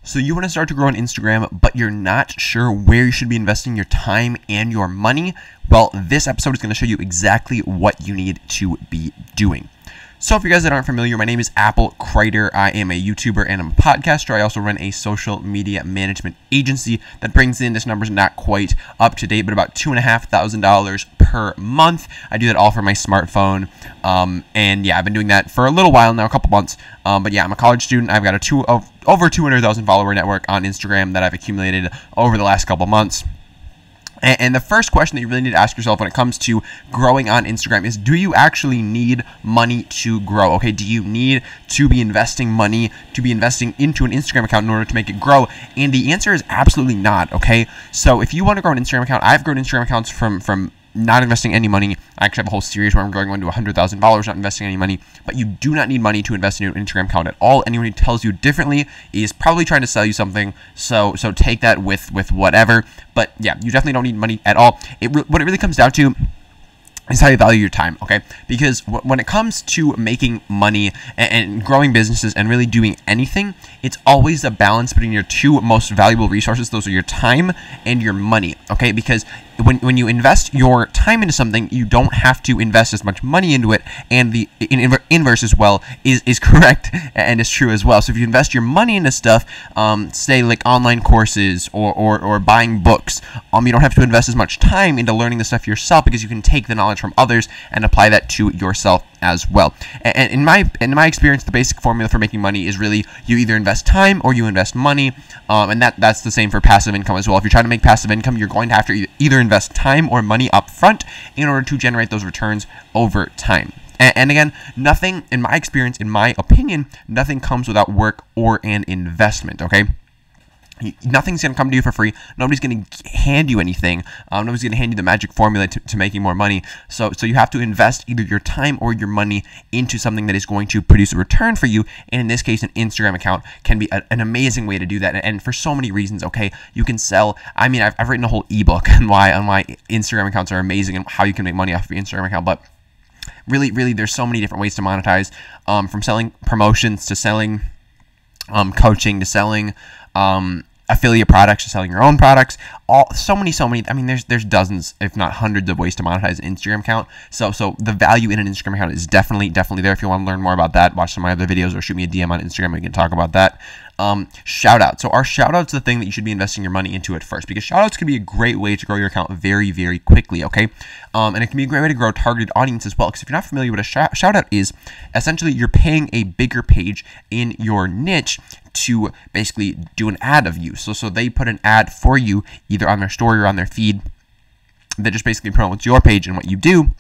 So you want to start to grow on Instagram, but you're not sure where you should be investing your time and your money? Well, this episode is going to show you exactly what you need to be doing. So if you guys that aren't familiar, my name is Apple Crider. I am a YouTuber and I'm a podcaster. I also run a social media management agency that brings in, this number's not quite up to date, but about $2,500 per month. I do that all from my smartphone. And yeah, I've been doing that for a little while now, a couple months. But yeah, I'm a college student. I've got a over 200,000 follower network on Instagram that I've accumulated over the last couple months. And the first question that you really need to ask yourself when it comes to growing on Instagram is, do you actually need money to grow? Okay, do you need to be investing money, to be investing into an Instagram account in order to make it grow? And the answer is absolutely not, okay? So if you want to grow an Instagram account, I've grown Instagram accounts from not investing any money. I actually have a whole series where I'm growing one to $100,000, not investing any money. But you do not need money to invest in an Instagram account at all. Anyone who tells you differently is probably trying to sell you something. So take that with whatever. But yeah, you definitely don't need money at all. What it really comes down to is how you value your time, okay? Because when it comes to making money and growing businesses and really doing anything, it's always a balance between your two most valuable resources. Those are your time and your money, okay? Because when you invest your time into something, you don't have to invest as much money into it, and the inverse as well is correct and is true as well. So if you invest your money into stuff, say like online courses or buying books, you don't have to invest as much time into learning the stuff yourself, because you can take the knowledge from others and apply that to yourself as well. And in my experience, the basic formula for making money is really you either invest time or you invest money, and that's the same for passive income as well. If you're trying to make passive income, you're going to have to either invest time or money up front in order to generate those returns over time. And again, nothing, in my experience, in my opinion, nothing comes without work or an investment, okay? Nothing's going to come to you for free. Nobody's going to hand you anything. Nobody's going to hand you the magic formula to making more money. So you have to invest either your time or your money into something that is going to produce a return for you. And in this case, an Instagram account can be an amazing way to do that. And for so many reasons, okay, you can sell. I mean, I've written a whole ebook on why Instagram accounts are amazing and how you can make money off of your Instagram account. But really, there's so many different ways to monetize, from selling promotions to selling coaching to selling affiliate products, to selling your own products, so many. I mean, there's dozens, if not hundreds, of ways to monetize an Instagram account. So the value in an Instagram account is definitely there. If you want to learn more about that, watch some of my other videos or shoot me a DM on Instagram. We can talk about that. Shoutouts. So are shoutouts the thing that you should be investing your money into at first? Because shoutouts can be a great way to grow your account very, very quickly, okay? And it can be a great way to grow a targeted audience as well. Because if you're not familiar with what a shoutout is, essentially you're paying a bigger page in your niche to basically do an ad of you. So they put an ad for you either on their story or on their feed that just basically promotes your page and what you do.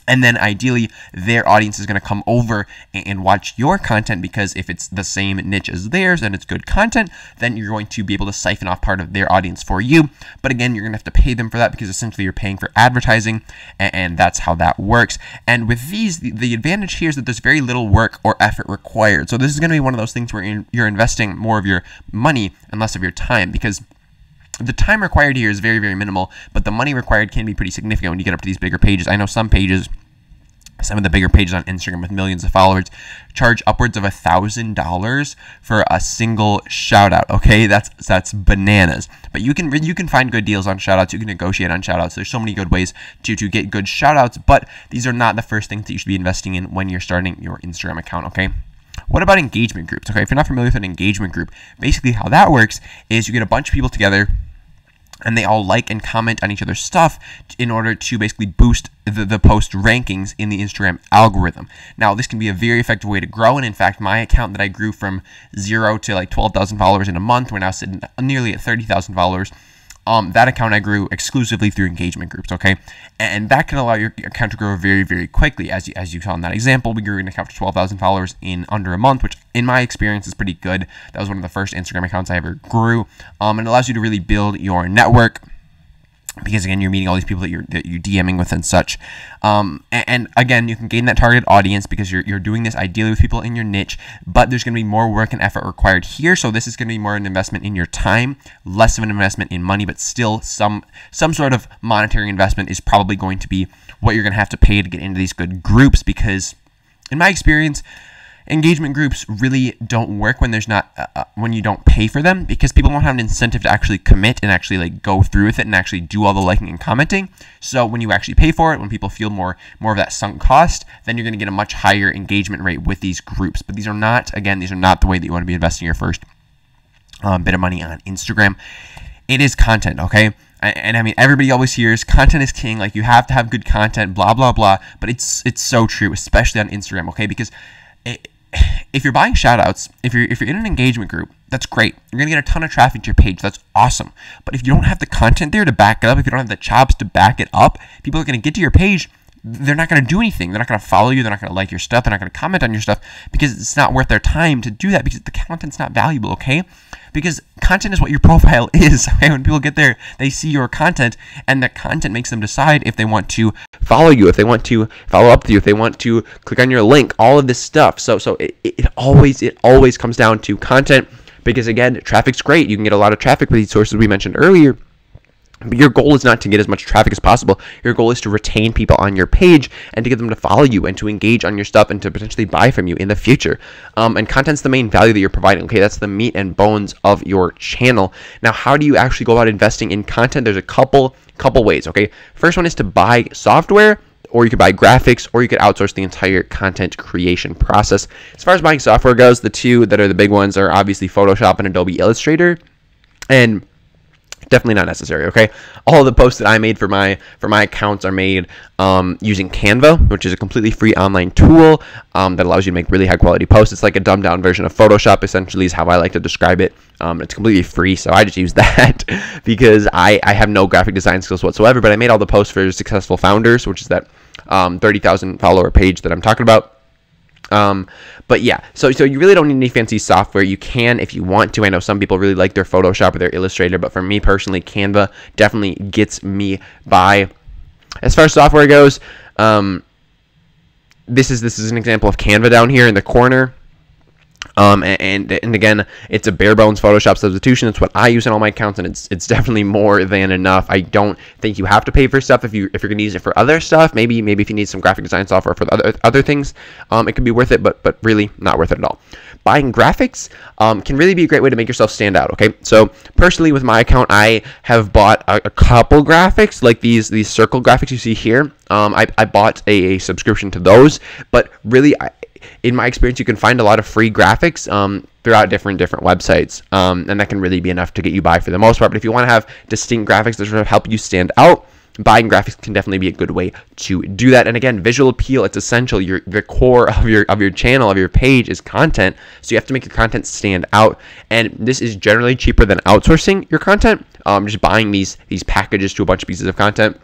And then ideally, their audience is going to come over and watch your content, because if it's the same niche as theirs and it's good content, then you're going to be able to siphon off part of their audience for you. But again, you're going to have to pay them for that, because essentially you're paying for advertising, and that's how that works. And with these, the advantage here is that there's very little work or effort required. So this is going to be one of those things where you're investing more of your money and less of your time, because the time required here is very, very minimal, but the money required can be pretty significant when you get up to these bigger pages. I know some of the bigger pages on Instagram with millions of followers charge upwards of $1,000 for a single shout out. Okay, that's bananas. But you can find good deals on shout outs. You can negotiate on shout outs. There's so many good ways to get good shout outs, but these are not the first things that you should be investing in when you're starting your Instagram account, okay? What about engagement groups? Okay, if you're not familiar with an engagement group, basically how that works is you get a bunch of people together and they all like and comment on each other's stuff in order to basically boost the post rankings in the Instagram algorithm. Now, this can be a very effective way to grow, and in fact, my account that I grew from 0 to like 12,000 followers in a month, we're now sitting nearly at 30,000 followers. That account I grew exclusively through engagement groups, okay? And that can allow your account to grow very, very quickly. As you saw in that example, we grew an account to 12,000 followers in under a month, which in my experience is pretty good. That was one of the first Instagram accounts I ever grew. And it allows you to really build your network, because again, you're meeting all these people that you're DMing with and such. And again, you can gain that targeted audience because you're doing this ideally with people in your niche, but there's going to be more work and effort required here. So this is going to be more an investment in your time, less of an investment in money, but still some sort of monetary investment is probably going to be what you're going to have to pay to get into these good groups, because in my experience, engagement groups really don't work when there's not when you don't pay for them, because people don't have an incentive to actually commit and actually like go through with it and actually do all the liking and commenting. So when you actually pay for it, when people feel more of that sunk cost, then you're going to get a much higher engagement rate with these groups. But these are not, again, these are not the way that you want to be investing your first bit of money on Instagram. It is content, okay? And I mean, everybody always hears content is king, like you have to have good content, blah blah blah, but it's so true, especially on Instagram, okay? Because if you're buying shoutouts, if you're in an engagement group, that's great. You're gonna get a ton of traffic to your page. That's awesome. But if you don't have the content there to back it up, if you don't have the chops to back it up, people are gonna get to your page. They're not gonna do anything. They're not gonna follow you. They're not gonna like your stuff. They're not gonna comment on your stuff because it's not worth their time to do that, because the content's not valuable. Okay. Because content is what your profile is. Okay? When people get there, they see your content, and that content makes them decide if they want to follow you, if they want to follow up with you, if they want to click on your link, all of this stuff. So it always comes down to content, because again, traffic's great. You can get a lot of traffic with these sources we mentioned earlier. But your goal is not to get as much traffic as possible. Your goal is to retain people on your page and to get them to follow you and to engage on your stuff and to potentially buy from you in the future. And content's the main value that you're providing. Okay, that's the meat and bones of your channel. Now, how do you actually go about investing in content? There's a couple ways. Okay, first one is to buy software, or you could buy graphics, or you could outsource the entire content creation process. As far as buying software goes, the two that are the big ones are obviously Photoshop and Adobe Illustrator, and definitely not necessary. Okay, all of the posts that I made for my accounts are made using Canva, which is a completely free online tool that allows you to make really high quality posts. It's like a dumbed down version of Photoshop, essentially, is how I like to describe it. It's completely free, so I just use that because I have no graphic design skills whatsoever. But I made all the posts for Successful Founders, which is that 30,000 follower page that I'm talking about. But yeah, so you really don't need any fancy software. You can if you want to. I know some people really like their Photoshop or their Illustrator, but for me personally, Canva definitely gets me by. As far as software goes, this is an example of Canva down here in the corner. And again, it's a bare bones Photoshop substitution. It's what I use in all my accounts, and it's definitely more than enough. I don't think you have to pay for stuff if you're gonna use it for other stuff. Maybe if you need some graphic design software for other things, it could be worth it, but really not worth it at all. Buying graphics can really be a great way to make yourself stand out. Okay, so personally with my account, I have bought a couple graphics, like these circle graphics you see here. I bought a subscription to those, but really in my experience, you can find a lot of free graphics throughout different websites, and that can really be enough to get you by for the most part. But if you want to have distinct graphics that sort of help you stand out, buying graphics can definitely be a good way to do that. And again, visual appeal, it's essential. The core of your channel, of your page, is content, so you have to make your content stand out. And this is generally cheaper than outsourcing your content, just buying these packages to a bunch of pieces of content.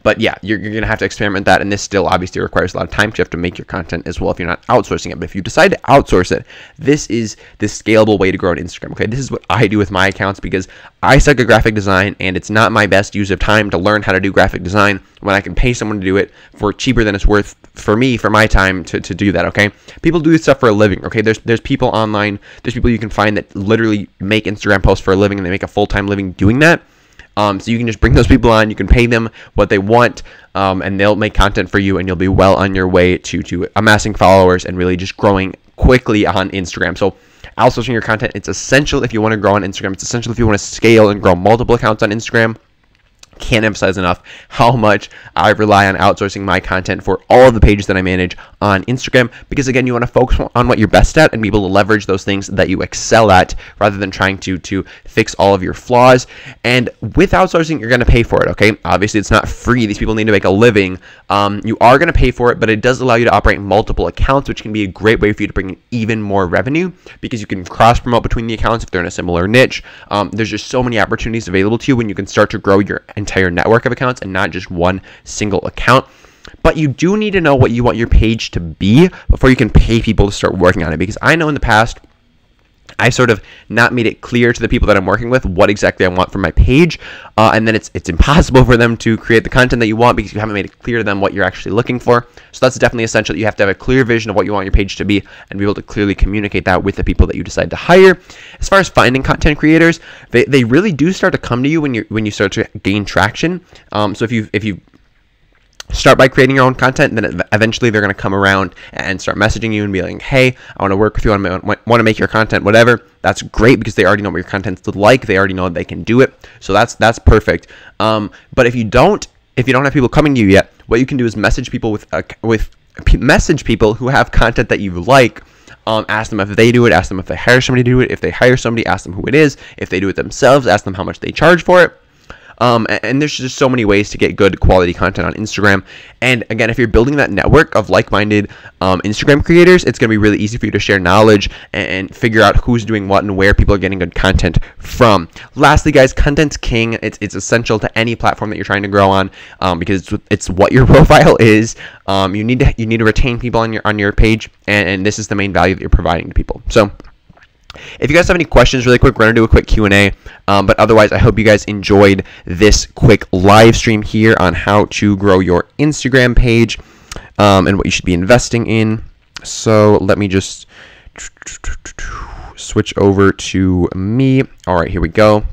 But yeah, you're gonna have to experiment that, and this still obviously requires a lot of time. So you have to make your content as well if you're not outsourcing it. But if you decide to outsource it, this is the scalable way to grow on Instagram. Okay, this is what I do with my accounts, because I suck at graphic design, and it's not my best use of time to learn how to do graphic design when I can pay someone to do it for cheaper than it's worth for me, for my time to do that. Okay, people do this stuff for a living. Okay, there's people online, there's people you can find that literally make Instagram posts for a living, and they make a full-time living doing that. So you can just bring those people on, you can pay them what they want, and they'll make content for you, and you'll be well on your way to amassing followers and really just growing quickly on Instagram. So outsourcing your content, it's essential if you want to grow on Instagram. It's essential if you want to scale and grow multiple accounts on Instagram. Can't emphasize enough how much I rely on outsourcing my content for all of the pages that I manage on Instagram, because again, you want to focus on what you're best at and be able to leverage those things that you excel at, rather than trying to fix all of your flaws. And with outsourcing, you're going to pay for it. Okay, obviously it's not free. These people need to make a living. You are going to pay for it, but it does allow you to operate multiple accounts, which can be a great way for you to bring in even more revenue, because you can cross promote between the accounts if they're in a similar niche. There's just so many opportunities available to you when you can start to grow your entire network of accounts and not just one single account. But you do need to know what you want your page to be before you can pay people to start working on it, because I know in the past I sort of not made it clear to the people that I'm working with what exactly I want from my page, and then it's impossible for them to create the content that you want because you haven't made it clear to them what you're actually looking for. So that's definitely essential. You have to have a clear vision of what you want your page to be and be able to clearly communicate that with the people that you decide to hire. As far as finding content creators, they really do start to come to you when you start to gain traction. So if you start by creating your own content, and then eventually they're going to come around and start messaging you and be like, hey, I want to work with you, I want to make your content, whatever. That's great because they already know what your content's like. They already know they can do it. So that's perfect. But if you don't have people coming to you yet, what you can do is message people message people who have content that you like. Ask them if they do it. Ask them if they hire somebody to do it. If they hire somebody, ask them who it is. If they do it themselves, ask them how much they charge for it. And there's just so many ways to get good quality content on Instagram. And again, if you're building that network of like-minded Instagram creators, it's going to be really easy for you to share knowledge and figure out who's doing what and where people are getting good content from. Lastly, guys, content's king. It's essential to any platform that you're trying to grow on, because it's what your profile is. You need to retain people on your page, and this is the main value that you're providing to people. So if you guys have any questions, really quick, we're going to do a quick Q&A. But otherwise, I hope you guys enjoyed this quick live stream here on how to grow your Instagram page and what you should be investing in. So let me just switch over to me. All right, here we go.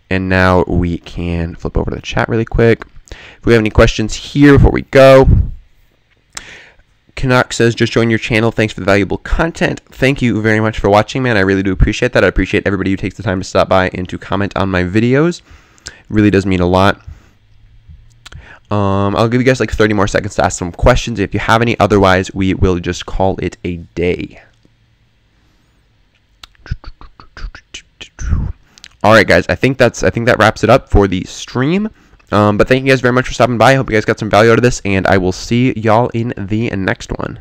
And now we can flip over to the chat really quick. If we have any questions here before we go. Canuck says, just join your channel. Thanks for the valuable content. Thank you very much for watching, man. I really do appreciate that. I appreciate everybody who takes the time to stop by and to comment on my videos. It really does mean a lot. I'll give you guys like 30 more seconds to ask some questions if you have any. Otherwise, we will just call it a day. All right, guys. I think that wraps it up for the stream. But thank you guys very much for stopping by. I hope you guys got some value out of this, and I will see y'all in the next one.